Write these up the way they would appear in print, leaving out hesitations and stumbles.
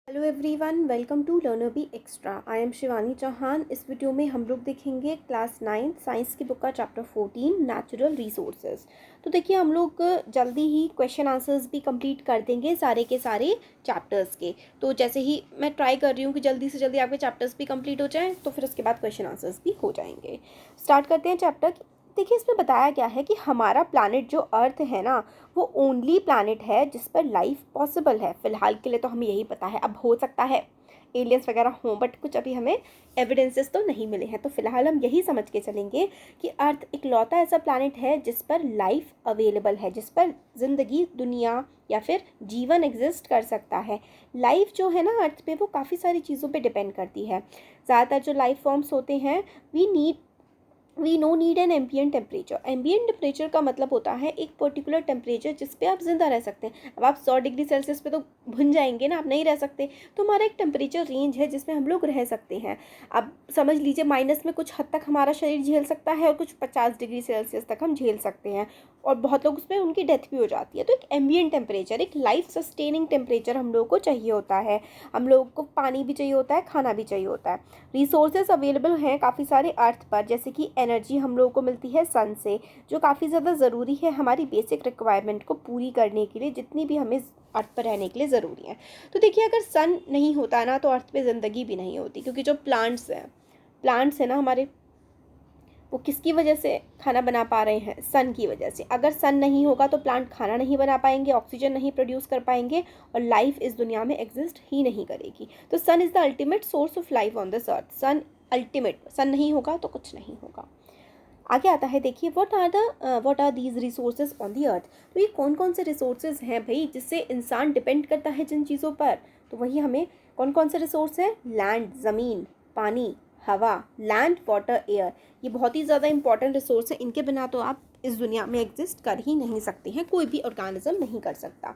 Hello everyone, welcome to learner be extra. I am Shivani Chauhan. इस video में हम लोग देखेंगे क्लास 9 साइंस की बुक का चैप्टर 14 नेचुरल रिसोर्सेज। तो देखिए, हम लोग जल्दी ही क्वेश्चन आंसर्स भी कंप्लीट कर देंगे सारे के सारे चैप्टर्स के। तो जैसे ही मैं ट्राई कर रही हूँ कि जल्दी से जल्दी आपके चैप्टर्स भी कंप्लीट हो जाएँ, तो फिर उसके बाद क्वेश्चन आंसर्स भी हो जाएंगे। स्टार्ट करते हैं चैप्टर। देखिए, इसमें बताया गया है कि हमारा प्लानट जो अर्थ है ना, वो ओनली प्लानट है जिस पर लाइफ पॉसिबल है। फिलहाल के लिए तो हमें यही पता है, अब हो सकता है एलियंस वगैरह हों, बट कुछ अभी हमें एविडेंसेस तो नहीं मिले हैं। तो फिलहाल हम यही समझ के चलेंगे कि अर्थ इकलौता ऐसा प्लानट है जिस पर लाइफ अवेलेबल है, जिस पर ज़िंदगी, दुनिया या फिर जीवन एग्जिस्ट कर सकता है। लाइफ जो है ना अर्थ पे, वो काफ़ी सारी चीज़ों पे डिपेंड करती है। ज़्यादातर जो लाइफ फॉर्म्स होते हैं, we no need an ambient temperature. Ambient temperature का मतलब होता है एक पर्टिकुलर टेम्परेचर जिस पे आप जिंदा रह सकते हैं। अब आप 100 डिग्री सेल्सियस पे तो भुन जाएंगे ना, आप नहीं रह सकते। तो हमारा एक टेम्परेचर रेंज है जिसमें हम लोग रह सकते हैं। अब समझ लीजिए, माइनस में कुछ हद तक हमारा शरीर झेल सकता है और कुछ 50 डिग्री सेल्सियस तक हम झेल सकते हैं, और बहुत लोग उसमें उनकी डेथ भी हो जाती है। तो एक एम्बियंट टेम्परेचर, एक लाइफ सस्टेनिंग टेम्परेचर हम लोगों को चाहिए होता है। हम लोगों को पानी भी चाहिए होता है, खाना भी चाहिए होता है। रिसोर्सेज अवेलेबल हैं काफ़ी सारे अर्थ पर, जैसे कि एनर्जी हम लोगों को मिलती है सन से, जो काफ़ी ज़्यादा ज़रूरी है हमारी बेसिक रिक्वायरमेंट को पूरी करने के लिए, जितनी भी हमें अर्थ पर रहने के लिए ज़रूरी है। तो देखिए, अगर सन नहीं होता ना, तो अर्थ पे ज़िंदगी भी नहीं होती, क्योंकि जो प्लांट्स हैं ना हमारे, वो किसकी वजह से खाना बना पा रहे हैं? सन की वजह से। अगर सन नहीं होगा तो प्लांट खाना नहीं बना पाएंगे, ऑक्सीजन नहीं प्रोड्यूस कर पाएंगे, और लाइफ इस दुनिया में एग्जिस्ट ही नहीं करेगी। तो sun is the ultimate source of life on this earth. Sun नहीं होगा तो कुछ नहीं होगा। आगे आता है, देखिए, what are these resources on the earth. तो ये कौन कौन से रिसोर्सेज हैं भाई, जिससे इंसान डिपेंड करता है जिन चीज़ों पर? तो वही हमें कौन कौन से रिसोर्स हैं? लैंड, ज़मीन, पानी, हवा। लैंड, वाटर, एयर, ये बहुत ही ज़्यादा इंपॉर्टेंट रिसोर्स है। इनके बिना तो आप इस दुनिया में एग्जिस्ट कर ही नहीं सकते हैं, कोई भी ऑर्गेनिज्म नहीं कर सकता।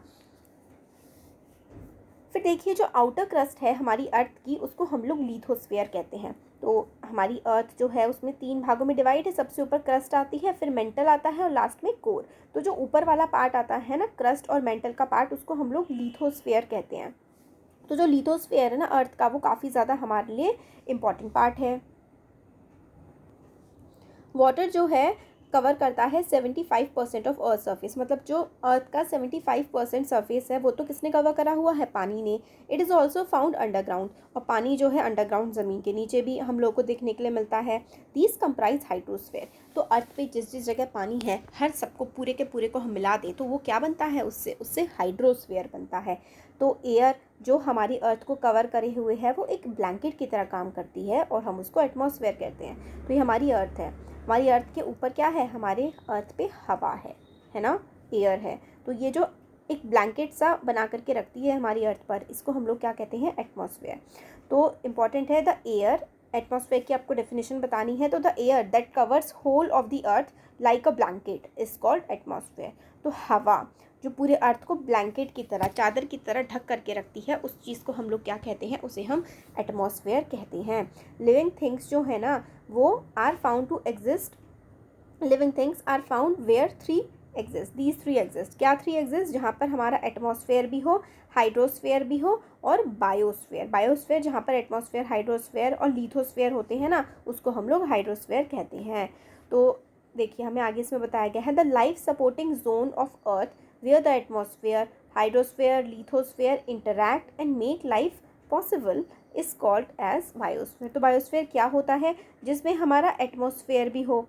फिर देखिए, जो आउटर क्रस्ट है हमारी अर्थ की, उसको हम लोग लिथोस्फीयर कहते हैं। तो हमारी अर्थ जो है उसमें 3 भागों में डिवाइड है। सबसे ऊपर क्रस्ट आती है, फिर मेंटल आता है, और लास्ट में कोर। तो जो ऊपर वाला पार्ट आता है ना, क्रस्ट और मेंटल का पार्ट, उसको हम लोग लिथोस्फीयर कहते हैं। तो जो लिथोस्फीयर है ना अर्थ का, वो काफ़ी ज़्यादा हमारे लिए इम्पॉर्टेंट पार्ट है। वाटर जो है कवर करता है 75% ऑफ अर्थ सरफेस। मतलब जो अर्थ का 75% सरफेस है, वो तो किसने कवर करा हुआ है? पानी ने। It is also found underground, और पानी जो है अंडरग्राउंड, ज़मीन के नीचे भी हम लोग को देखने के लिए मिलता है। These comprise hydrosphere. तो अर्थ पे जिस जिस जगह पानी है, हर सबको पूरे के पूरे को हम मिला दें तो वो क्या बनता है? उससे उससे हाइड्रोस्फेयर बनता है। तो एयर जो हमारी अर्थ को कवर करे हुए है, वो एक ब्लैंकेट की तरह काम करती है, और हम उसको एटमॉस्फेयर कहते हैं। तो ये हमारी अर्थ है। हमारी अर्थ के ऊपर क्या है? हमारे अर्थ पे हवा है ना, एयर है। तो ये जो एक ब्लैंकेट सा बना करके रखती है हमारी अर्थ पर, इसको हम लोग क्या कहते हैं? एटमॉस्फेयर। तो इम्पॉर्टेंट है द एयर। एटमॉस्फेयर की आपको डेफिनेशन बतानी है, तो the air that covers whole of the earth like a blanket is called atmosphere. तो हवा जो पूरे अर्थ को ब्लैंकेट की तरह, चादर की तरह ढक करके रखती है, उस चीज़ को हम लोग क्या कहते हैं? उसे हम एटमॉस्फेयर कहते हैं। लिविंग थिंग्स जो है ना, वो are found to exist. Living things are found where 3 exist. These 3 exist. क्या 3 एग्जिस्ट? जहाँ पर हमारा एटमॉस्फेयर भी हो, हाइड्रोस्फेयर भी हो, और बायोस्फेयर। बायोस्फेयर जहाँ पर एटमॉस्फेयर, हाइड्रोस्फेयर और लिथोस्फेयर होते हैं ना, उसको हम लोग हाइड्रोस्फेयर कहते हैं। तो देखिए, हमें आगे इसमें बताया गया है, the life supporting zone of earth where the atmosphere, hydrosphere, lithosphere interact and make life possible is called as biosphere. तो बायोस्फेयर क्या होता है? जिसमें हमारा एटमॉस्फेयर भी हो,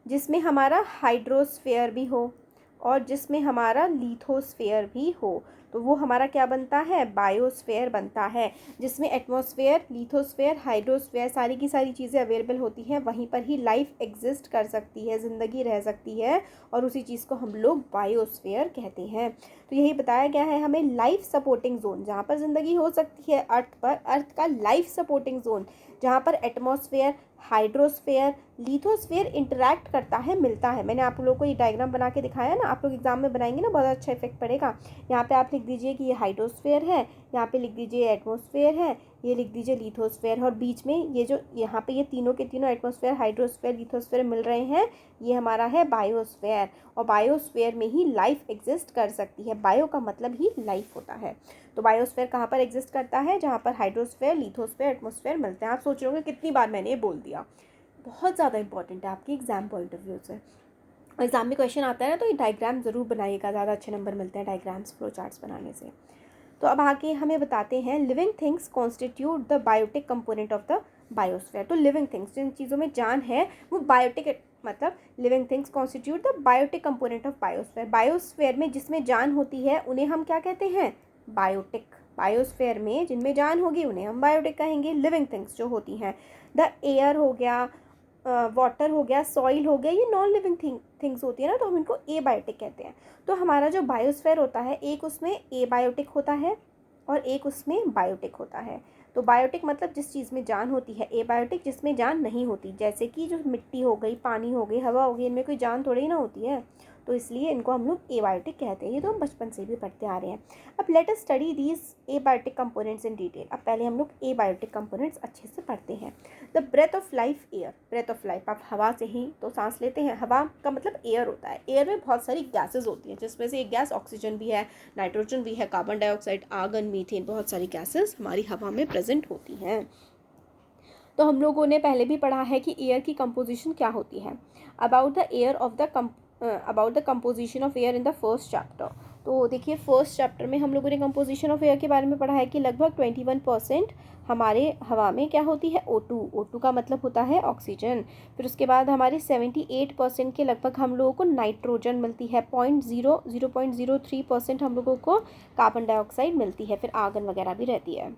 जिसमें हमारा हाइड्रोस्फेयर भी हो, और जिसमें हमारा लिथोस्फेयर भी हो। तो वो हमारा क्या बनता है? बायोस्फेयर बनता है। जिसमें एटमॉस्फेयर, लिथोस्फेयर, हाइड्रोस्फेयर, सारी की सारी चीज़ें अवेलेबल होती हैं, वहीं पर ही लाइफ एग्जिस्ट कर सकती है, ज़िंदगी रह सकती है, और उसी चीज़ को हम लोग बायोस्फेयर कहते हैं। तो यही बताया गया है हमें, लाइफ सपोर्टिंग जोन जहाँ पर ज़िंदगी हो सकती है अर्थ पर, अर्थ का लाइफ सपोर्टिंग जोन जहाँ पर एटमॉस्फेयर, हाइड्रोस्फेयर, लिथोस्फेयर इंटरैक्ट करता है, मिलता है। मैंने आप लोगों को ये डायग्राम बना के दिखाया ना, आप लोग एग्जाम में बनाएंगे ना, बहुत अच्छा इफेक्ट पड़ेगा। यहाँ पे आप लिख दीजिए कि ये हाइड्रोस्फेयर है, यहाँ पे लिख दीजिए एटमॉस्फेयर है, ये लिख दीजिए लिथोस्फेयर, और बीच में ये जो यहाँ पे ये तीनों के तीनों एटमॉस्फेयर, हाइड्रोस्फेयर, लिथोस्फेयर मिल रहे हैं, ये हमारा है बायोस्फेयर। और बायोस्फेयर में ही लाइफ एग्जिस्ट कर सकती है। बायो का मतलब ही लाइफ होता है। तो बायोस्फेयर कहाँ पर एग्जिस्ट करता है? जहाँ पर हाइड्रोस्फेयर, लिथोस्फेयर, एटमॉस्फेयर मिलते हैं। आप सोच रहे होंगे कितनी बार मैंने ये बोल दिया। बहुत ज़्यादा इंपॉर्टेंट है आपके एग्जाम पॉइंट ऑफ व्यू से। एग्जाम में क्वेश्चन आता है ना, तो ये डायग्राम ज़रूर बनाइएगा, ज़्यादा अच्छे नंबर मिलते हैं डायग्राम्स, फ्लो चार्ट्स बनाने से। तो अब आगे हमें बताते हैं living things constitute the biotic component of the biosphere. तो लिविंग थिंग्स, जिन चीज़ों में जान है वो बायोटिक, मतलब living things constitute the biotic component of biosphere. Biosphere में जिसमें जान होती है उन्हें हम क्या कहते हैं? बायोटिक। बायोस्फेयर में जिनमें जान होगी उन्हें हम बायोटिक कहेंगे। लिविंग थिंग्स जो होती हैं, द एयर हो गया, वाटर हो गया, सॉइल हो गया, ये नॉन लिविंग थिंग्स होती है ना, तो हम इनको एबायोटिक कहते हैं। तो हमारा जो बायोस्फेयर होता है, एक उसमें एबायोटिक होता है और एक उसमें बायोटिक होता है। तो बायोटिक मतलब जिस चीज़ में जान होती है, एबायोटिक जिसमें जान नहीं होती, जैसे कि जो मिट्टी हो गई, पानी हो गई, हवा हो गई, इनमें कोई जान थोड़ी ना होती है, तो इसलिए इनको हम लोग एबायोटिक कहते हैं। ये तो हम बचपन से भी पढ़ते आ रहे हैं। अब let us study these abiotic components in detail. अब पहले हम लोग एबायोटिक कंपोनेंट्स अच्छे से पढ़ते हैं। The breath of life air. Breath of life, आप हवा से ही तो सांस लेते हैं। हवा का मतलब एयर होता है। एयर में बहुत सारी गैसेज होती हैं, जिसमें से एक गैस ऑक्सीजन भी है, नाइट्रोजन भी है, कार्बन डाइऑक्साइड, आर्गन, मीथेन, बहुत सारी गैसेज हमारी हवा में प्रेजेंट होती हैं। तो हम लोगों ने पहले भी पढ़ा है कि एयर की कंपोजिशन क्या होती है। About the composition of air in the first chapter. तो देखिए फर्स्ट चैप्टर में हम लोगों ने कंपोजिशन ऑफ एयर के बारे में पढ़ा है कि लगभग 21% हमारे हवा में क्या होती है? O2। O2 का मतलब होता है ऑक्सीजन। फिर उसके बाद हमारे 78% के लगभग हम लोगों को नाइट्रोजन मिलती है। 0.03% हम लोगों को कार्बन डाइऑक्साइड मिलती है। फिर आर्गन वगैरह भी रहती है।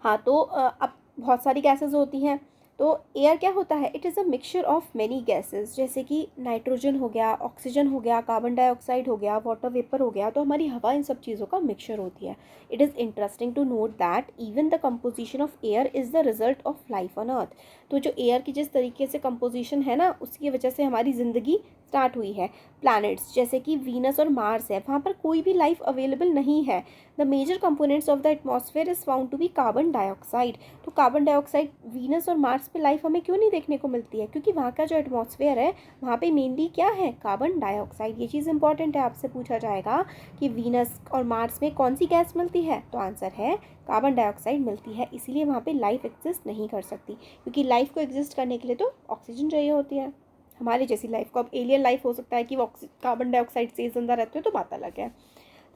हाँ, तो अब बहुत सारी गैसेस होती हैं। तो एयर क्या होता है? It is a mixture of many gases, जैसे कि नाइट्रोजन हो गया, ऑक्सीजन हो गया, कार्बन डाइऑक्साइड हो गया, वाटर वेपर हो गया। तो हमारी हवा इन सब चीज़ों का मिक्सचर होती है। It is interesting to note that even the composition of air is the result of life on earth. तो जो एयर की जिस तरीके से कंपोजिशन है ना, उसकी वजह से हमारी ज़िंदगी स्टार्ट हुई है। प्लैनेट्स जैसे कि वीनस और मार्स है, वहाँ पर कोई भी लाइफ अवेलेबल नहीं है। The major components of the atmosphere is found to be carbon dioxide. तो कार्बन डाइऑक्साइड, वीनस और मार्स पे लाइफ हमें क्यों नहीं देखने को मिलती है? क्योंकि वहाँ का जो एटमॉस्फेयर है वहाँ पे मेनली क्या है? Carbon dioxide. ये चीज़ इंपॉर्टेंट है, आपसे पूछा जाएगा कि वीनस और मार्स में कौन सी गैस मिलती है, तो आंसर है कार्बन डाइऑक्साइड मिलती है। इसीलिए वहाँ पे लाइफ एग्जिस्ट नहीं कर सकती, क्योंकि लाइफ को एग्जिस्ट करने के लिए तो ऑक्सीजन चाहिए होती है। हमारी जैसी लाइफ को, अब एलियन लाइफ हो सकता है कि वो कार्बन डाइऑक्साइड से जिंदा रहते हो, तो बात अलग है।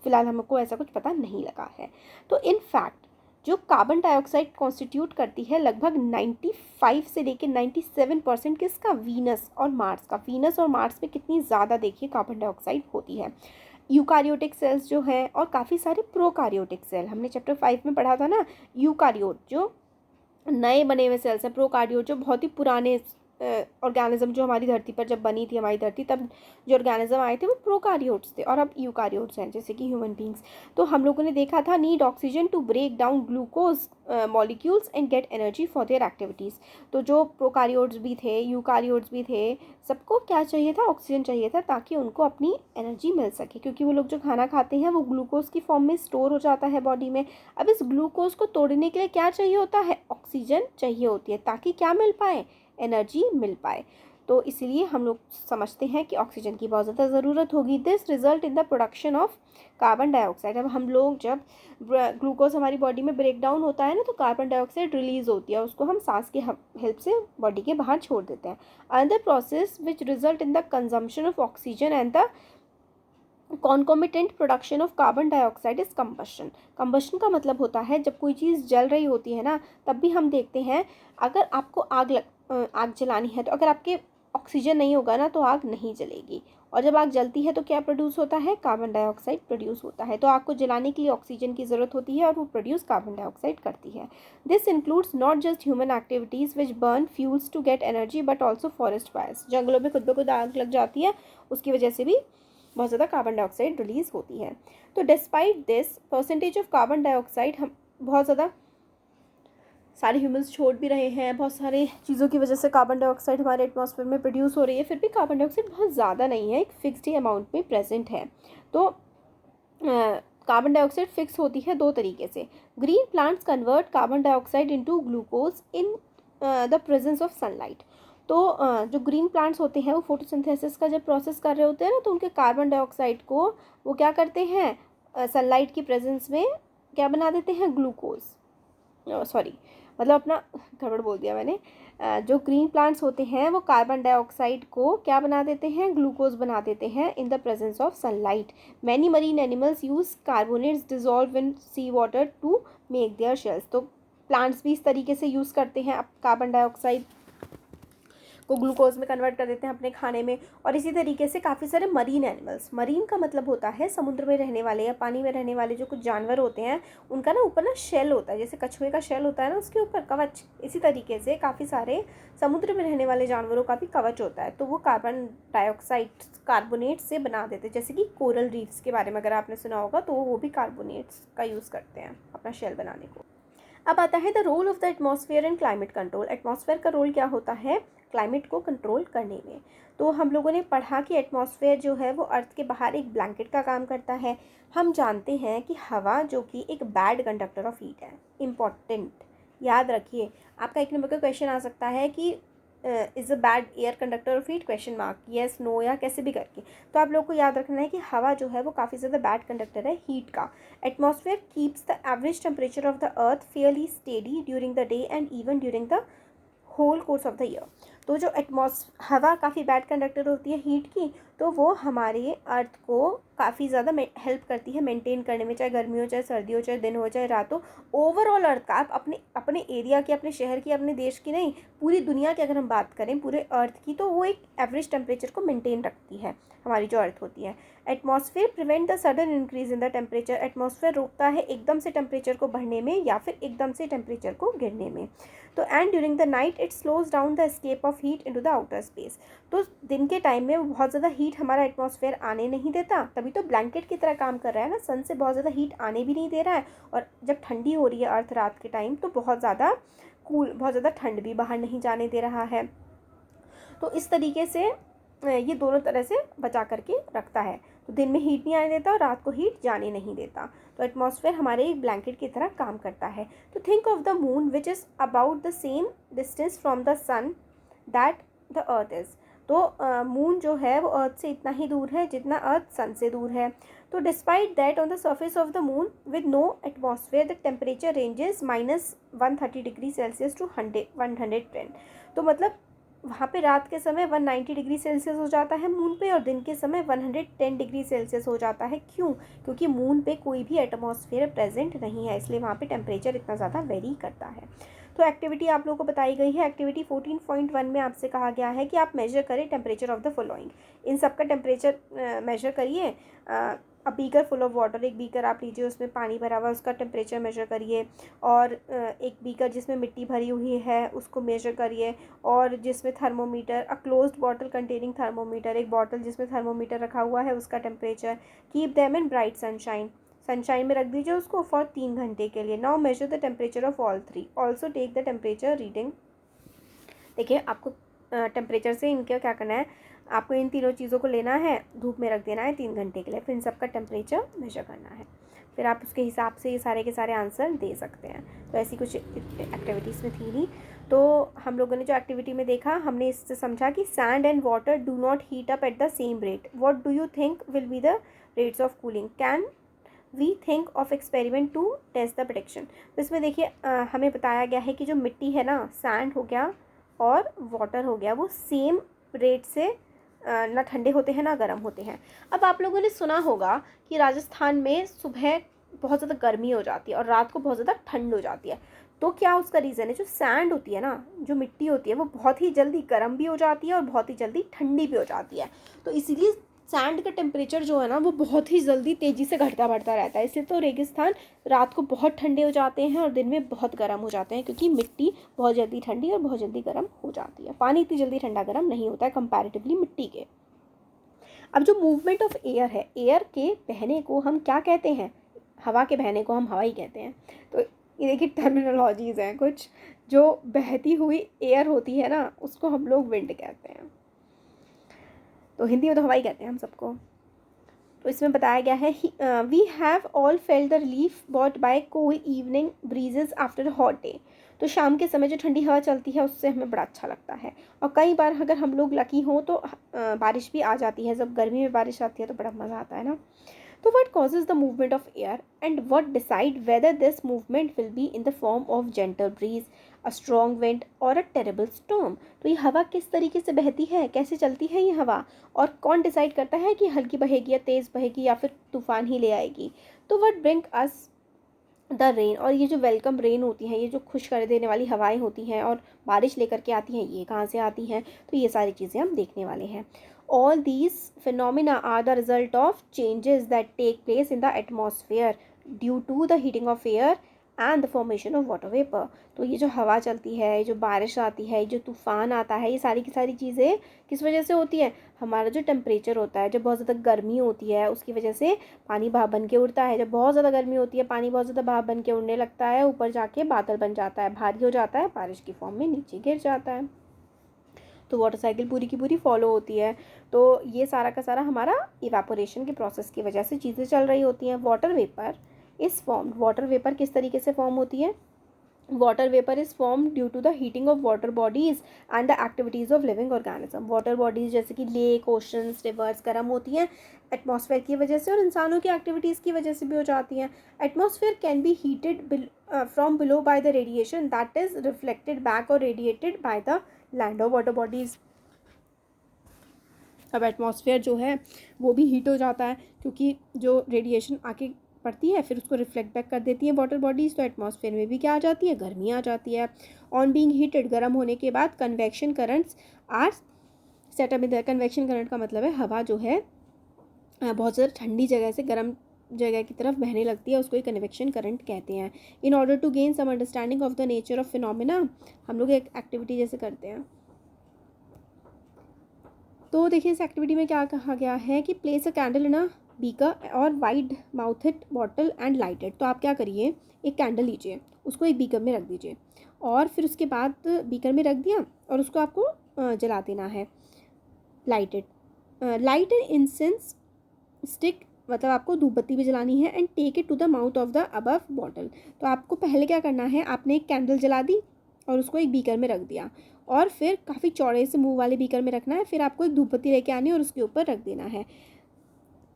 फिलहाल हमको ऐसा कुछ पता नहीं लगा है। तो इन फैक्ट जो कार्बन डाइऑक्साइड कॉन्स्टिट्यूट करती है लगभग 95 से लेकर 97% किसका? वीनस और मार्स का। वीनस और मार्स में कितनी ज़्यादा देखिए कार्बन डाइऑक्साइड होती है। यूकारियोटिक सेल्स जो हैं और काफ़ी सारे प्रोकारियोटिक सेल, हमने चैप्टर 5 में पढ़ा था ना। यूकारियोट जो नए बने हुए सेल्स हैं, प्रोकार्डियोट जो बहुत ही पुराने ऑर्गेनिज्म, जो हमारी धरती पर जब बनी थी हमारी धरती, तब जो ऑर्गेनिज्म आए थे वो प्रोकार्डियोट्स थे, और अब यूकारियोट्स हैं जैसे कि ह्यूमन बींग्स। तो हम लोगों ने देखा था need oxygen to break down glucose molecules and get energy for their activities. तो जो प्रोकार्डियोट्स भी थे, यूकारियोट्स भी थे, सबको क्या चाहिए था? ऑक्सीजन चाहिए था, ताकि उनको अपनी एनर्जी मिल सके, क्योंकि वो लोग जो खाना खाते हैं वो ग्लूकोज की फॉर्म में स्टोर हो जाता है बॉडी में। अब इस ग्लूकोज को तोड़ने के लिए क्या चाहिए होता है? ऑक्सीजन चाहिए होती है, ताकि क्या मिल पाए? एनर्जी मिल पाए। तो इसीलिए हम लोग समझते हैं कि ऑक्सीजन की बहुत ज़्यादा ज़रूरत होगी। This result in the production of carbon dioxide. अब हम लोग जब ग्लूकोज हमारी बॉडी में ब्रेक डाउन होता है ना, तो कार्बन डाइऑक्साइड रिलीज होती है, उसको हम सांस की हेल्प से बॉडी के बाहर छोड़ देते हैं। Another process which result in the consumption of oxygen and the concomitant production of carbon dioxide is combustion. Combustion का मतलब होता है जब कोई चीज़ जल रही होती है ना, तब भी हम देखते हैं अगर आपको आग जलानी है, तो अगर आपके ऑक्सीजन नहीं होगा ना, तो आग नहीं जलेगी। और जब आग जलती है तो क्या प्रोड्यूस होता है? कार्बन डाइऑक्साइड प्रोड्यूस होता है। तो आग को जलाने के लिए ऑक्सीजन की ज़रूरत होती है और वो प्रोड्यूस कार्बन डाइऑक्साइड करती है। This includes not just human activities which burn fuels to get energy but also forest fires. जंगलों में खुद ब खुद आग लग जाती है, उसकी वजह से भी बहुत ज़्यादा कार्बन डाइऑक्साइड रिलीज़ होती है। तो despite this percentage of carbon dioxide हम बहुत ज़्यादा सारे ह्यूमंस छोड़ भी रहे हैं, बहुत सारे चीज़ों की वजह से कार्बन डाइऑक्साइड हमारे एटमॉस्फेयर में प्रोड्यूस हो रही है, फिर भी कार्बन डाइऑक्साइड बहुत ज़्यादा नहीं है, एक फिक्स्ड ही अमाउंट में प्रेजेंट है। तो कार्बन डाइऑक्साइड फिक्स होती है दो तरीके से। Green plants convert carbon dioxide into glucose in the presence of sunlight. तो जो ग्रीन प्लांट्स होते हैं वो फोटोसिंथेसिस का जब प्रोसेस कर रहे होते हैं ना, तो उनके कार्बन डाइऑक्साइड को वो क्या करते हैं, सनलाइट की प्रेजेंस में क्या बना देते हैं, ग्लूकोज, सॉरी मतलब अपना गड़बड़ बोल दिया मैंने। जो ग्रीन प्लांट्स होते हैं वो कार्बन डाइऑक्साइड को क्या बना देते हैं, ग्लूकोज बना देते हैं in the presence of sunlight. Many marine animals use carbonates dissolve in sea water to make their shells. तो प्लांट्स भी इस तरीके से यूज़ करते हैं कार्बन डाइऑक्साइड को ग्लूकोज में कन्वर्ट कर देते हैं अपने खाने में। और इसी तरीके से काफ़ी सारे मरीन एनिमल्स, मरीन का मतलब होता है समुद्र में रहने वाले या पानी में रहने वाले जो कुछ जानवर होते हैं, उनका ना ऊपर ना शेल होता है, जैसे कछुए का शेल होता है ना, उसके ऊपर कवच। इसी तरीके से काफ़ी सारे समुद्र में रहने वाले जानवरों का भी कवच होता है, तो वो कार्बन डाइऑक्साइड कार्बोनेट से बना देते हैं। जैसे कि कोरल रीफ्स के बारे में अगर आपने सुना होगा, तो वो भी कार्बोनेट्स का यूज़ करते हैं अपना शेल बनाने को। अब आता है the role of the atmosphere in climate control. Atmosphere का रोल क्या होता है क्लाइमेट को कंट्रोल करने में। तो हम लोगों ने पढ़ा कि एटमॉस्फेयर जो है वो अर्थ के बाहर एक ब्लैंकेट का काम करता है। हम जानते हैं कि हवा जो कि एक बैड कंडक्टर ऑफ हीट है, इम्पॉर्टेंट याद रखिए। आपका एक नंबर का क्वेश्चन आ सकता है कि is a bad air conductor of heat, question mark, yes no या कैसे भी करके। तो आप लोग को याद रखना है कि हवा जो है वो काफ़ी ज़्यादा बैड कंडक्टर है हीट का। Atmosphere keeps the average temperature of the earth fairly steady during the day and even during the whole course of the year. तो जो हवा काफ़ी बैड कंडक्टर होती है हीट की, तो वो हमारे अर्थ को काफ़ी ज़्यादा हेल्प करती है मेंटेन करने में, चाहे गर्मी हो, चाहे सर्दी हो, चाहे दिन हो, चाहे रात हो। ओवरऑल अर्थ का, आप अपने अपने एरिया की, अपने शहर की, अपने देश की नहीं, पूरी दुनिया की अगर हम बात करें, पूरे अर्थ की, तो वो एक एवरेज टेम्परेचर को मेंटेन रखती है हमारी जो अर्थ होती है। Atmosphere prevent the sudden increase in the temperature. Atmosphere रोकता है एकदम से टेम्परेचर को बढ़ने में या फिर एकदम से टेम्परेचर को गिरने में। तो and during the night it slows down the escape of heat into the outer space. तो दिन के टाइम में बहुत ज़्यादा हीट हमारा एटमॉस्फेयर आने नहीं देता, तभी तो ब्लैंकेट की तरह काम कर रहा है ना, सन से बहुत ज़्यादा हीट आने भी नहीं दे रहा है। और जब ठंडी हो रही है अर्थ रात के टाइम, तो बहुत ज़्यादा बहुत ज़्यादा ठंड भी बाहर नहीं जाने दे रहा है। तो इस तरीके से ये दोनों तरह से बचा करके रखता है। तो दिन में हीट नहीं आने देता और रात को हीट जाने नहीं देता। तो एटमॉस्फेयर हमारे एक ब्लैंकेट की तरह काम करता है। तो think of the moon which is about the same distance from the sun that the earth is. तो मून जो है वो अर्थ से इतना ही दूर है जितना अर्थ सन से दूर है। तो despite that on the surface of the moon with no atmosphere the temperature ranges -130 degree Celsius to 110। तो मतलब वहाँ पे रात के समय 190 डिग्री सेल्सियस हो जाता है मून पे, और दिन के समय 110 डिग्री सेल्सियस हो जाता है। क्यों? क्योंकि मून पे कोई भी एटमॉस्फेयर प्रेजेंट नहीं है, इसलिए वहाँ पे टेम्परेचर इतना ज़्यादा वेरी करता है। तो एक्टिविटी आप लोगों को बताई गई है। एक्टिविटी 14.1 में आपसे कहा गया है कि आप मेजर करें टेम्परेचर ऑफ द फॉलोइंग। इन सब का टेम्परेचर मेजर करिए। A beaker full of water, एक बीकर आप लीजिए, उसमें पानी भरा हुआ, उसका टेम्परेचर मेजर करिए। और एक बीकर जिसमें मिट्टी भरी हुई है उसको मेजर करिए। और जिसमें thermometer, a closed bottle containing thermometer, एक बॉटल जिसमें थर्मोमीटर रखा हुआ है उसका temperature. Keep them in bright sunshine, sunshine में रख दीजिए उसको फॉर 3 घंटे के लिए। Now measure the temperature of all three, also take the temperature reading. देखिए आपको टेम्परेचर से इनका क्या करना है, आपको इन तीनों चीज़ों को लेना है, धूप में रख देना है 3 घंटे के लिए, फिर इन सब का टेम्परेचर मेजर करना है। फिर आप उसके हिसाब से ये सारे के सारे आंसर दे सकते हैं। तो ऐसी कुछ एक्टिविटीज़ में थी नहीं। तो हम लोगों ने जो एक्टिविटी में देखा, हमने इससे समझा कि sand and water do not heat up at the same rate. What do you think will be the rates of cooling? Can we think of experiment to test the prediction. तो इसमें देखिए हमें बताया गया है कि जो मिट्टी है ना, सैंड हो गया और वाटर हो गया, वो सेम रेट से ना ठंडे होते हैं ना गर्म होते हैं। अब आप लोगों ने सुना होगा कि राजस्थान में सुबह बहुत ज़्यादा गर्मी हो जाती है और रात को बहुत ज़्यादा ठंड हो जाती है। तो क्या उसका रीज़न है? जो सैंड होती है ना, जो मिट्टी होती है, वो बहुत ही जल्दी गर्म भी हो जाती है और बहुत ही जल्दी ठंडी भी हो जाती है। तो इसीलिए सैंड का टेम्परेचर जो है ना, वो बहुत ही जल्दी तेज़ी से घटता बढ़ता रहता है। इसलिए तो रेगिस्तान रात को बहुत ठंडे हो जाते हैं और दिन में बहुत गर्म हो जाते हैं, क्योंकि मिट्टी बहुत जल्दी ठंडी और बहुत जल्दी गर्म हो जाती है। पानी इतनी जल्दी ठंडा गर्म नहीं होता है कंपैरेटिवली मिट्टी के। अब जो मूवमेंट ऑफ एयर है, एयर के बहने को हम क्या कहते हैं? हवा के बहने को हम हवा ही कहते हैं। तो ये देखिए टर्मिनोलॉजीज़ हैं कुछ। जो बहती हुई एयर होती है ना, उसको हम लोग विंड कहते हैं। तो हिंदी में तो हवा ही कहते हैं हम सबको। तो इसमें बताया गया है we have all felt the relief bought by cool evening breezes after hot day. तो शाम के समय जो ठंडी हवा चलती है उससे हमें बड़ा अच्छा लगता है। और कई बार अगर हम लोग लकी हों तो बारिश भी आ जाती है। जब गर्मी में बारिश आती है तो बड़ा मज़ा आता है ना। तो what causes the movement of air and what decide whether this movement will be in the form of gentle breeze, a strong wind or a terrible storm? तो ये हवा किस तरीके से बहती है, कैसे चलती है ये हवा, और कौन डिसाइड करता है कि हल्की बहेगी या तेज़ बहेगी या फिर तूफान ही ले आएगी? तो what bring us the rain, और ये जो वेलकम रेन होती है, ये जो खुश कर देने वाली हवाएं होती हैं और बारिश लेकर के आती हैं, ये कहाँ से आती हैं? तो ये सारी चीज़ें हम देखने वाले हैं। All these phenomena are the result of changes that take place in the atmosphere due to the heating of air and the formation of water vapour. तो ये जो हवा चलती है, ये जो बारिश आती है, ये जो तूफ़ान आता है, ये सारी की सारी चीज़ें किस वजह से होती है? हमारा जो टेम्परेचर होता है, जब बहुत ज़्यादा गर्मी होती है उसकी वजह से पानी भाप बन के उड़ता है। जब बहुत ज़्यादा गर्मी होती है पानी बहुत ज़्यादा भाप बन के उड़ने लगता है, ऊपर जाके बादल बन जाता है, भारी हो जाता है, बारिश की फॉर्म में नीचे गिर जाता है। तो वाटर साइकिल पूरी की पूरी फॉलो होती है। तो ये सारा का सारा हमारा इवेपोरेशन के प्रोसेस की वजह से चीज़ें चल रही होती हैं। Water vapour is formed, water vapour किस तरीके से फॉर्म होती है? Water vapour is form due to the heating of water bodies and the activities of living organism. Water bodies जैसे कि लेक, ओशंस, रिवर्स गर्म होती हैं एटमॉस्फेयर की वजह से और इंसानों की एक्टिविटीज़ की वजह से भी हो जाती हैं। Atmosphere can be heated from below by the radiation that is reflected back और radiated by the land of water bodies. अब एटमॉस्फेयर जो है वो भी हीट हो जाता है क्योंकि जो रेडिएशन आके पड़ती है फिर उसको रिफ्लेक्ट बैक कर देती है वाटर बॉडीज़। तो एटमॉस्फेयर में भी क्या आ जाती है? गर्मी आ जाती है। ऑन बीइंग हीटेड, गर्म होने के बाद convection currents are set up in the, convection current का मतलब है हवा जो है बहुत ज़्यादा ठंडी जगह से गर्म जगह की तरफ बहने लगती है, उसको एक कन्वेक्शन करंट कहते हैं। In order to gain some understanding of the nature of phenomena, हम लोग एक एक्टिविटी जैसे करते हैं। तो देखिए इस एक्टिविटी में क्या कहा गया है कि place a candle in a beaker और wide mouthed bottle and lighted. तो आप क्या करिए, एक कैंडल लीजिए, उसको एक बीकर में रख दीजिए और फिर उसके बाद बीकर में रख दिया और उसको आपको जला देना है। Lighted, light and incense stick, मतलब आपको धूप बत्ती भी जलानी है। And take it to the mouth of the above bottle. तो आपको पहले क्या करना है, आपने एक कैंडल जला दी और उसको एक बीकर में रख दिया और फिर काफ़ी चौड़े से मुंह वाले बीकर में रखना है। फिर आपको एक धूप बत्ती लेके आनी है और उसके ऊपर रख देना है।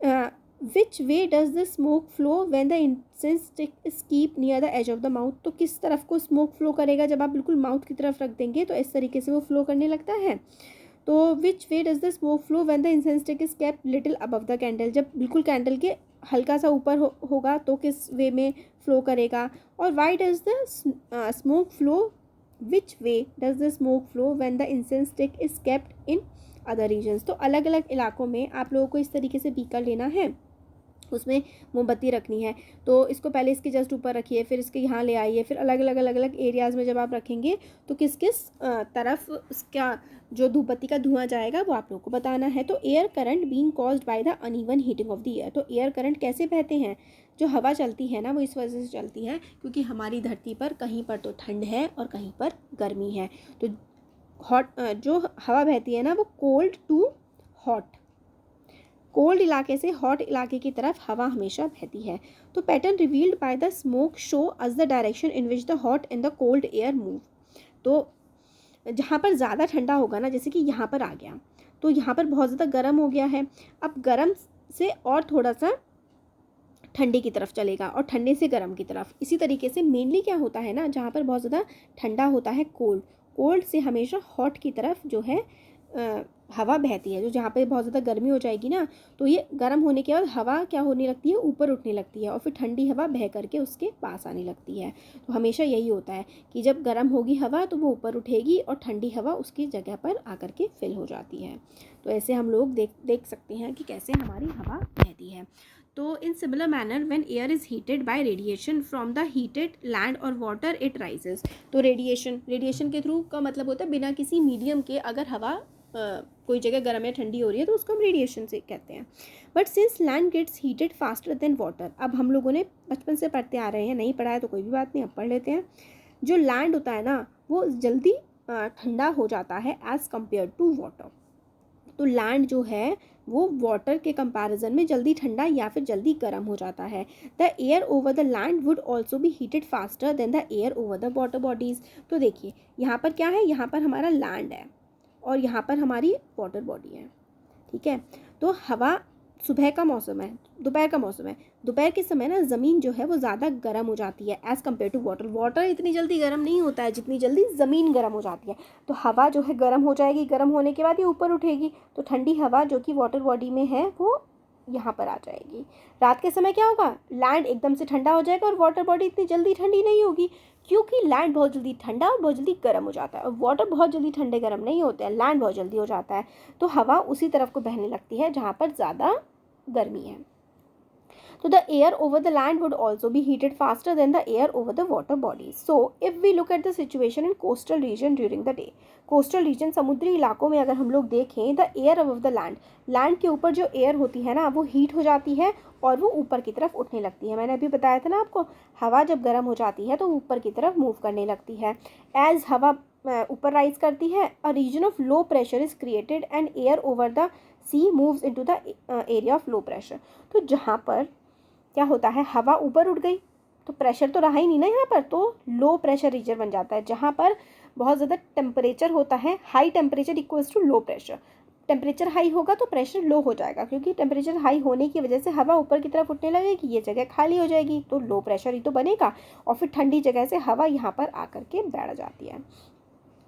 Which way does the smoke flow when the incense stick is keep near the edge of the mouth. तो किस तरफ को स्मोक फ्लो करेगा? जब आप बिल्कुल माउथ की तरफ रख देंगे तो इस तरीके से वो फ्लो करने लगता है। तो which way does the smoke flow when the incense stick is kept little above the candle. जब बिल्कुल कैंडल के हल्का सा ऊपर होगा तो किस वे में फ्लो करेगा। और why does the smoke flow, which way does the smoke flow when the incense stick is kept in other regions. तो अलग अलग इलाकों में आप लोगों को इस तरीके से बीकर लेना है, उसमें मोमबत्ती रखनी है। तो इसको पहले इसके जस्ट ऊपर रखिए, फिर इसके यहाँ ले आइए, फिर अलग अलग एरियाज़ में जब आप रखेंगे तो किस किस तरफ उसका जो धूपबत्ती का धुआं जाएगा वो आप लोगों को बताना है। तो air current being caused by the uneven heating of the air. तो एयर करंट कैसे बहते हैं? जो हवा चलती है ना वो इस वजह से चलती है क्योंकि हमारी धरती पर कहीं पर तो ठंड है और कहीं पर गर्मी है। तो हॉट जो हवा बहती है ना वो कोल्ड टू हॉट, कोल्ड इलाके से हॉट इलाके की तरफ हवा हमेशा बहती है। तो pattern revealed by the smoke show us the direction in which the hot and the cold air move. तो जहाँ पर ज़्यादा ठंडा होगा ना, जैसे कि यहाँ पर आ गया तो यहाँ पर बहुत ज़्यादा गर्म हो गया है, अब गर्म से और थोड़ा सा ठंडे की तरफ चलेगा और ठंडे से गर्म की तरफ। इसी तरीके से मेनली क्या होता है ना, जहाँ पर बहुत ज़्यादा ठंडा होता है कोल्ड, कोल्ड से हमेशा हॉट की तरफ जो है हवा बहती है। जो जहाँ पे बहुत ज़्यादा गर्मी हो जाएगी ना तो ये गर्म होने के बाद हवा क्या होने लगती है, ऊपर उठने लगती है और फिर ठंडी हवा बह करके उसके पास आने लगती है। तो हमेशा यही होता है कि जब गर्म होगी हवा तो वो ऊपर उठेगी और ठंडी हवा उसकी जगह पर आकर के फिल हो जाती है। तो ऐसे हम लोग देख सकते हैं कि कैसे हमारी हवा बहती है। तो in similar manner when air is heated bye radiation from the heated land और वाटर इट राइजेस। तो रेडिएशन के थ्रू का मतलब होता है बिना किसी मीडियम के अगर हवा कोई जगह गर्म या ठंडी हो रही है तो उसको हम रेडिएशन से कहते हैं। But since land gets heated faster than water, अब हम लोगों ने बचपन से पढ़ते आ रहे हैं, नहीं पढ़ा है तो कोई भी बात नहीं, अब पढ़ लेते हैं। जो लैंड होता है ना वो जल्दी ठंडा हो जाता है एज़ कम्पेयर टू वाटर। तो लैंड जो है वो वाटर के कंपैरिजन में जल्दी ठंडा या फिर जल्दी गर्म हो जाता है। The air over the land would also be heated faster then the air over the water bodies. तो देखिए यहाँ पर क्या है, यहाँ पर हमारा लैंड है और यहाँ पर हमारी वाटर बॉडी है, ठीक है। तो हवा, सुबह का मौसम है, दोपहर का मौसम है, दोपहर के समय ना ज़मीन जो है वो ज़्यादा गर्म हो जाती है as compare to water. Water इतनी जल्दी गर्म नहीं होता है जितनी जल्दी ज़मीन गर्म हो जाती है। तो हवा जो है गर्म हो जाएगी, गर्म होने के बाद ये ऊपर उठेगी, तो ठंडी हवा जो कि वाटर बॉडी में है वो यहाँ पर आ जाएगी। रात के समय क्या होगा, लैंड एकदम से ठंडा हो जाएगा और वाटर बॉडी इतनी जल्दी ठंडी नहीं होगी, क्योंकि लैंड बहुत जल्दी ठंडा और बहुत जल्दी गर्म हो जाता है और वाटर बहुत जल्दी ठंडे गर्म नहीं होते हैं, लैंड बहुत जल्दी हो जाता है। तो हवा उसी तरफ को बहने लगती है जहाँ पर ज़्यादा गर्मी है। So the air over the land would also be heated faster than the air over the water bodies. So if we look at the situation in coastal region during the day, coastal region समुद्री इलाकों में अगर हम लोग देखें, the air above the land, land के ऊपर जो एयर होती है ना वो हीट हो जाती है और वो ऊपर की तरफ उठने लगती है। मैंने अभी बताया था ना आपको, हवा जब गर्म हो जाती है तो ऊपर की तरफ मूव करने लगती है। एज हवा ऊपर राइज करती है, a region of low pressure is created and air over the sea moves into the area of low pressure. तो जहाँ पर क्या होता है, हवा ऊपर उठ गई तो प्रेशर तो रहा ही नहीं ना यहाँ पर, तो लो प्रेशर रीजन बन जाता है जहाँ पर बहुत ज़्यादा टेम्परेचर होता है। High temperature equals to low pressure, temperature high होगा तो प्रेशर लो हो जाएगा, क्योंकि टेम्परेचर हाई होने की वजह से हवा ऊपर की तरफ उठने लगेगी, ये जगह खाली हो जाएगी तो लो प्रेशर ही तो बनेगा और फिर ठंडी जगह से हवा यहाँ पर आकर के बैठ जाती है।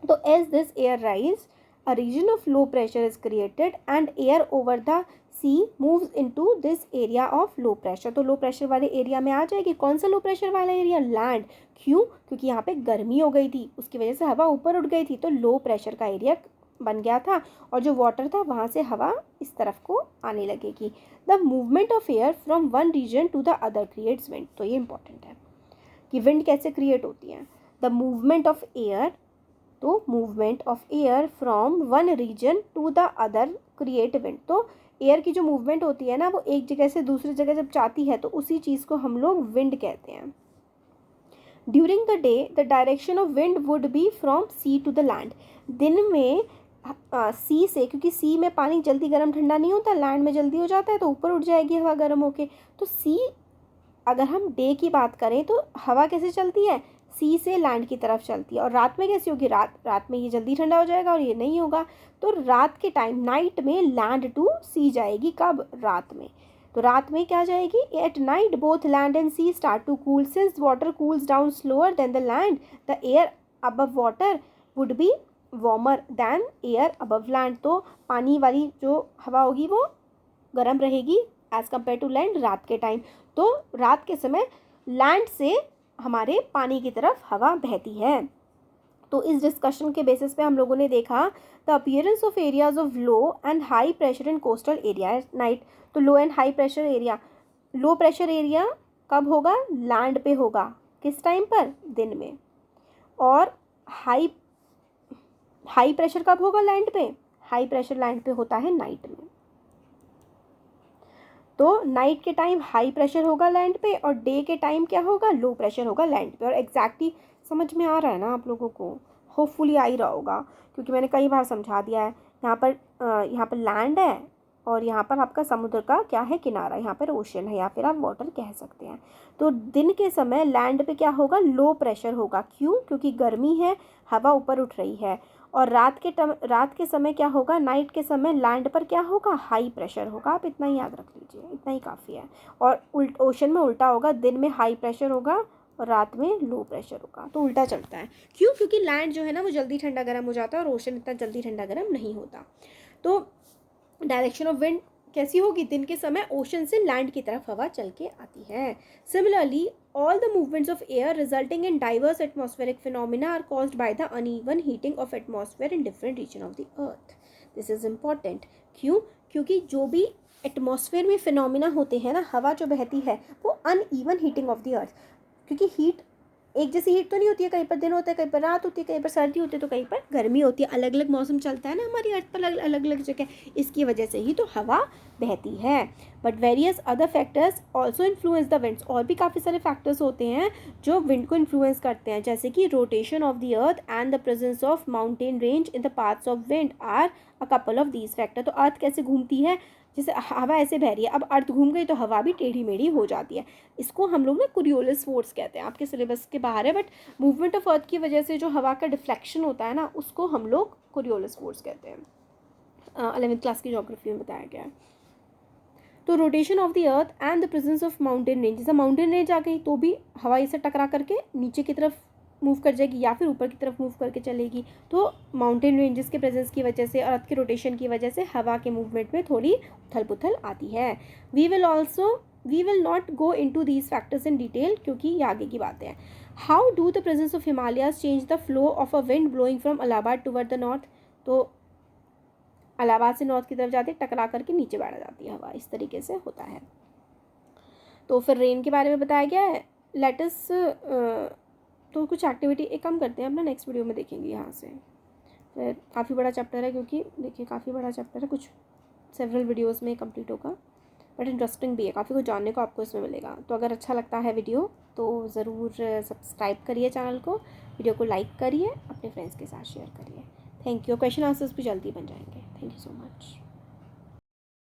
तो as this air rise, a region of low pressure is created and air over the sea moves into this area of low pressure। तो लो प्रेशर वाले एरिया में आ जाएगी। कौन सा लो प्रेशर वाला एरिया, लैंड। क्यों, क्योंकि यहाँ पे गर्मी हो गई थी, उसकी वजह से हवा ऊपर उठ गई थी तो लो प्रेशर का एरिया बन गया था और जो वाटर था वहाँ से हवा इस तरफ को आने लगेगी। The movement of air from one region to the other creates wind. तो ये इंपॉर्टेंट है कि विंड कैसे क्रिएट होती है। द मूवमेंट ऑफ एयर, तो movement of air from one region to the other create wind. तो एयर की जो मूवमेंट होती है ना वो एक जगह से दूसरी जगह जब जाती है तो उसी चीज़ को हम लोग विंड कहते हैं। During the day the direction of wind would be from sea to the land. दिन में सी से, क्योंकि सी में पानी जल्दी गर्म ठंडा नहीं होता, लैंड में जल्दी हो जाता है तो ऊपर उठ जाएगी हवा गर्म होके। तो सी, अगर हम डे की बात करें तो हवा कैसे चलती है, सी से लैंड की तरफ चलती है। और रात में कैसी होगी, रात में ये जल्दी ठंडा हो जाएगा और ये नहीं होगा। तो रात के टाइम, नाइट में लैंड टू सी जाएगी। कब, रात में। तो रात में क्या जाएगी, at night both land and sea start to cool since water cools down slower than the land, the air above water would be warmer than air above land. तो पानी वाली जो हवा होगी वो गर्म रहेगी एज कम्पेयर टू लैंड रात के टाइम। तो रात के समय लैंड से हमारे पानी की तरफ हवा बहती है। तो इस डिस्कशन के बेसिस पे हम लोगों ने देखा the appearance of areas of low and high pressure in coastal area at night. तो low and high pressure area, low pressure area कब होगा, लैंड पे होगा। किस टाइम पर, दिन में। और हाई प्रेशर कब होगा, लैंड पे। हाई प्रेशर लैंड पे होता है नाइट में। तो नाइट के टाइम हाई प्रेशर होगा लैंड पे और डे के टाइम क्या होगा, लो प्रेशर होगा लैंड पे। और एग्जैक्टली समझ में आ रहा है ना आप लोगों को, होपफुली आ ही रहा होगा क्योंकि मैंने कई बार समझा दिया है। यहाँ पर लैंड है और यहाँ पर आपका समुद्र का क्या है, किनारा, यहाँ पर ओशन है या फिर आप वाटर कह सकते हैं। तो दिन के समय लैंड पे क्या होगा, लो प्रेशर होगा। क्यों, क्योंकि गर्मी है, हवा ऊपर उठ रही है। और रात के समय क्या होगा, नाइट के समय लैंड पर क्या होगा, हाई प्रेशर होगा। आप इतना ही याद रख लीजिए, इतना ही काफ़ी है। और ओशन में उल्टा होगा, दिन में हाई प्रेशर होगा और रात में लो प्रेशर होगा। तो उल्टा चलता है। क्यों, क्योंकि लैंड जो है ना वो जल्दी ठंडा गर्म हो जाता है और ओशन इतना जल्दी ठंडा गर्म नहीं होता। तो डायरेक्शन ऑफ विंड कैसी होगी, दिन के समय ओशन से लैंड की तरफ हवा चल के आती है। Similarly all the movements of air resulting in diverse atmospheric phenomena are caused by the uneven heating of atmosphere in different region of the earth. This is important. क्यों, क्योंकि जो भी एटमॉस्फेयर में फिनोमिना होते हैं ना, हवा जो बहती है वो अनइवन हीटिंग ऑफ द अर्थ, क्योंकि हीट एक जैसी हीट तो नहीं होती है, कहीं पर दिन होता है, कहीं पर रात होती है, कहीं पर सर्दी होती है, तो कहीं पर गर्मी होती है। अलग अलग मौसम चलता है ना हमारी अर्थ पर, अलग अलग जगह, इसकी वजह से ही तो हवा बहती है। But various other factors also influence the winds, और भी काफ़ी सारे फैक्टर्स होते हैं जो विंड को इन्फ्लुएंस करते हैं, जैसे कि rotation of the earth and the presence of mountain range in the paths of wind are a couple of these factor. तो अर्थ कैसे घूमती है, जैसे हवा ऐसे बह रही है, अब अर्थ घूम गई तो हवा भी टेढ़ी मेढ़ी हो जाती है। इसको हम लोग ना कोरियोलिस फोर्स कहते हैं, आपके सिलेबस के बाहर है, बट मूवमेंट ऑफ अर्थ की वजह से जो हवा का डिफ्लेक्शन होता है ना, उसको हम लोग कोरियोलिस फोर्स कहते हैं। 11वीं क्लास की ज्योग्राफी में बताया गया है। तो rotation of the earth and the presence of mountain range, जैसे माउंटेन रेंज आ गई तो भी हवा इसे टकरा करके नीचे की तरफ मूव कर जाएगी या फिर ऊपर की तरफ मूव करके चलेगी। तो माउंटेन रेंजेस के प्रेजेंस की वजह से, अर्थ के रोटेशन की वजह से हवा के मूवमेंट में थोड़ी उथल पुथल आती है। We will not go into these factors in detail, क्योंकि ये आगे की बातें हैं। How do the presence of Himalayas change the flow of a wind blowing from Allahabad toward the north. तो इलाहाबाद से नॉर्थ की तरफ जाती है, टकरा करके नीचे बैठ जाती है हवा, इस तरीके से होता है। तो फिर रेन के बारे में बताया गया है। लेटस तो कुछ एक्टिविटी एक काम करते हैं, अपना नेक्स्ट वीडियो में देखेंगे यहाँ से। फिर काफ़ी बड़ा चैप्टर है, क्योंकि देखिए काफ़ी बड़ा चैप्टर है, कुछ सेवरल वीडियोस में कंप्लीट होगा, बट इंटरेस्टिंग भी है, काफ़ी कुछ जानने को आपको इसमें मिलेगा। तो अगर अच्छा लगता है वीडियो तो ज़रूर सब्सक्राइब करिए चैनल को, वीडियो को लाइक करिए, अपने फ्रेंड्स के साथ शेयर करिए। Thank you. क्वेश्चन आंसर्स भी जल्दी बन जाएंगे। Thank you so much.